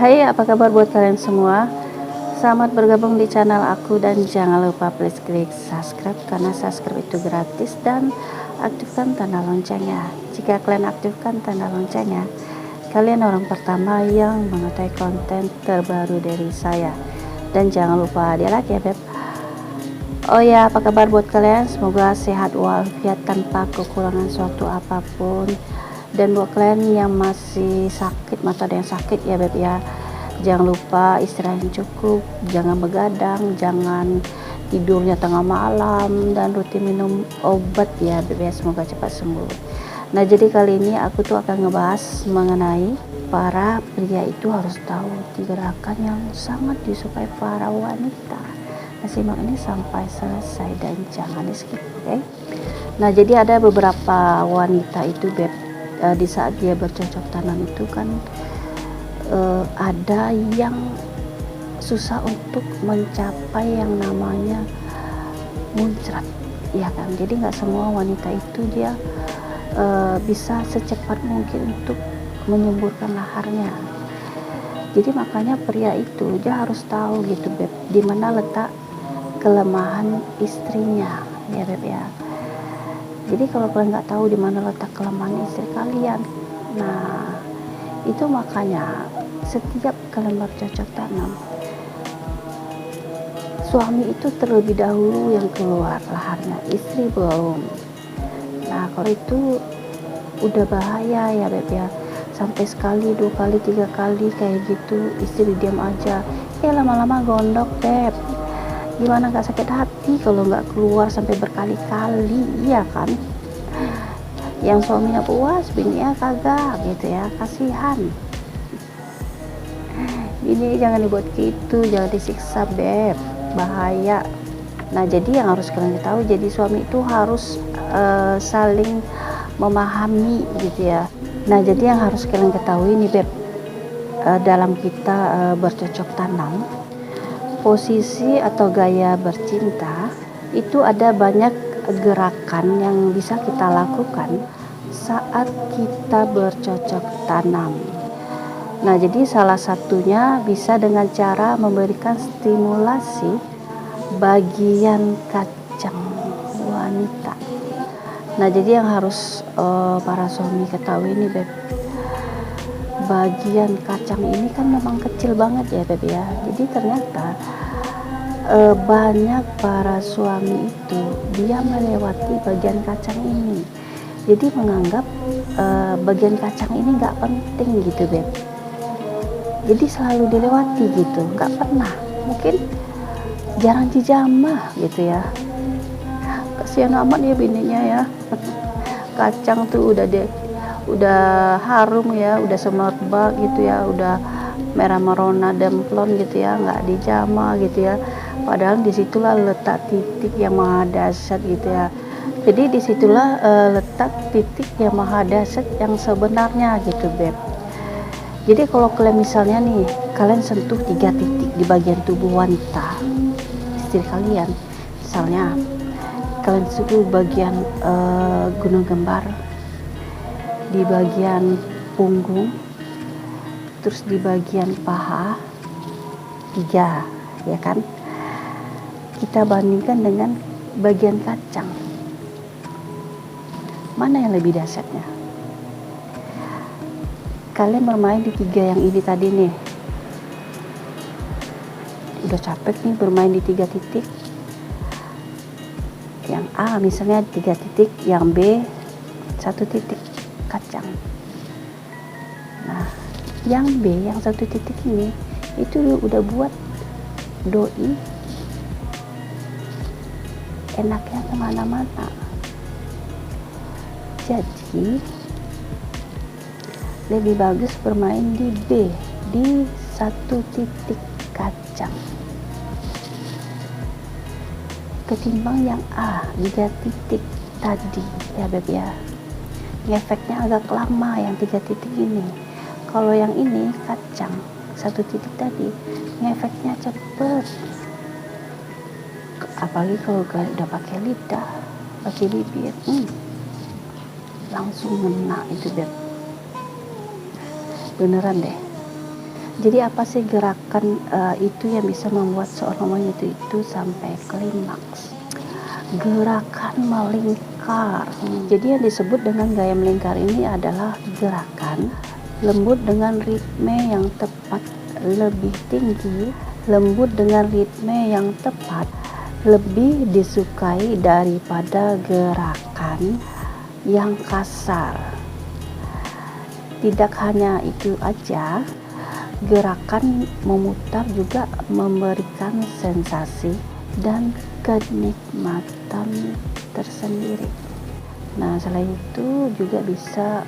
Hai, apa kabar buat kalian semua? Selamat bergabung di channel aku dan jangan lupa please klik subscribe karena subscribe itu gratis dan aktifkan tanda loncengnya. Jika kalian aktifkan tanda loncengnya, kalian orang pertama yang mengetahui konten terbaru dari saya. Dan jangan lupa di like ya beb. Oh ya, apa kabar buat kalian? Semoga sehat walafiat tanpa kekurangan suatu apapun. Dan buat kalian yang masih sakit, mata ada yang sakit ya beb ya, jangan lupa istirahat yang cukup, jangan begadang, jangan tidurnya tengah malam, dan rutin minum obat ya beb ya, semoga cepat sembuh. Nah, jadi kali ini aku tuh akan ngebahas mengenai para pria itu harus tahu 3 gerakan yang sangat disukai para wanita. Nah, simak ini sampai selesai dan jangan di skip, oke? Nah, jadi ada beberapa wanita itu beb, di saat dia bercocok tanam itu kan ada yang susah untuk mencapai yang namanya muncrat, ya kan? Jadi nggak semua wanita itu dia bisa secepat mungkin untuk menyemburkan laharnya. Jadi makanya pria itu dia harus tahu gitu beb, di mana letak kelemahan istrinya ya beb ya. Jadi kalau kalian nggak tahu di mana letak kelemahan istri kalian, nah itu makanya setiap kalian bercocok tanam, suami itu terlebih dahulu yang keluar laharnya, istri belum. Nah kalau itu udah bahaya ya beb ya, sampai sekali, 2 kali, 3 kali kayak gitu istri diam aja, lama-lama gondok beb. Gimana gak sakit hati kalau nggak keluar sampai berkali-kali, iya kan? Yang suaminya puas, bininya kagak gitu ya, kasihan. Bini jangan dibuat gitu, jangan disiksa beb, bahaya. Nah jadi yang harus kalian tahu, jadi suami itu harus saling memahami gitu ya. Nah jadi yang harus kalian ketahui nih beb, dalam kita bercocok tanam, posisi atau gaya bercinta itu ada banyak gerakan yang bisa kita lakukan saat kita bercocok tanam. Nah jadi salah satunya bisa dengan cara memberikan stimulasi bagian kacang wanita. Nah jadi yang harus para suami ketahui nih beb, bagian kacang ini kan memang kecil banget ya beb ya. Jadi ternyata banyak para suami itu dia melewati bagian kacang ini, jadi menganggap bagian kacang ini nggak penting gitu beb. Jadi selalu dilewati gitu, nggak pernah, mungkin jarang dijamah gitu ya. Kasihan amat ya bininya ya. Kacang tuh udah harum ya, udah semerbak gitu ya, udah merah merona demplon gitu ya, nggak dijamah gitu ya. Padahal disitulah letak titik yang maha dahsyat gitu ya. Jadi disitulah letak titik yang maha dahsyat yang sebenarnya gitu beb. Jadi kalau kalian misalnya nih, kalian sentuh 3 titik di bagian tubuh wanita istri kalian, misalnya kalian sentuh bagian gunung kembar, di bagian punggung, terus di bagian paha, 3 ya kan. Kita bandingkan dengan bagian kacang, mana yang lebih dahsyatnya? Kalian bermain di 3 yang ini tadi nih, udah capek nih bermain di 3 titik. Yang A misalnya 3 titik, yang B 1 titik kacang. Nah yang B yang 1 titik ini itu udah buat doi enaknya kemana-mana. Jadi lebih bagus bermain di B, di 1 titik kacang, ketimbang yang A 3 titik tadi ya beb ya. Efeknya agak lama yang 3 titik ini. Kalau yang ini kacang 1 titik tadi, efeknya cepet. Apalagi kalau udah pakai lidah, pakai bibir, langsung ngena itu beb, beneran deh. Jadi apa sih gerakan itu yang bisa membuat seorang wanita itu sampai klimaks? Gerakan melingkar. Jadi yang disebut dengan gaya melingkar ini adalah gerakan lembut dengan ritme yang tepat lebih tinggi, lembut dengan ritme yang tepat lebih disukai daripada gerakan yang kasar. Tidak hanya itu aja, gerakan memutar juga memberikan sensasi dan kenikmatan tersendiri. Nah, selain itu juga bisa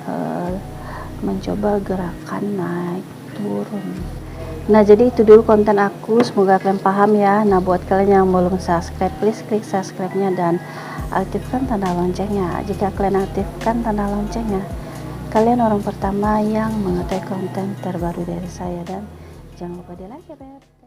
mencoba gerakan naik turun. Nah, jadi itu dulu konten aku, semoga kalian paham ya. Nah, buat kalian yang belum subscribe, please klik subscribe-nya dan aktifkan tanda loncengnya. Jika kalian aktifkan tanda loncengnya, kalian orang pertama yang mengetahui konten terbaru dari saya. Dan jangan lupa di like ya, Beb.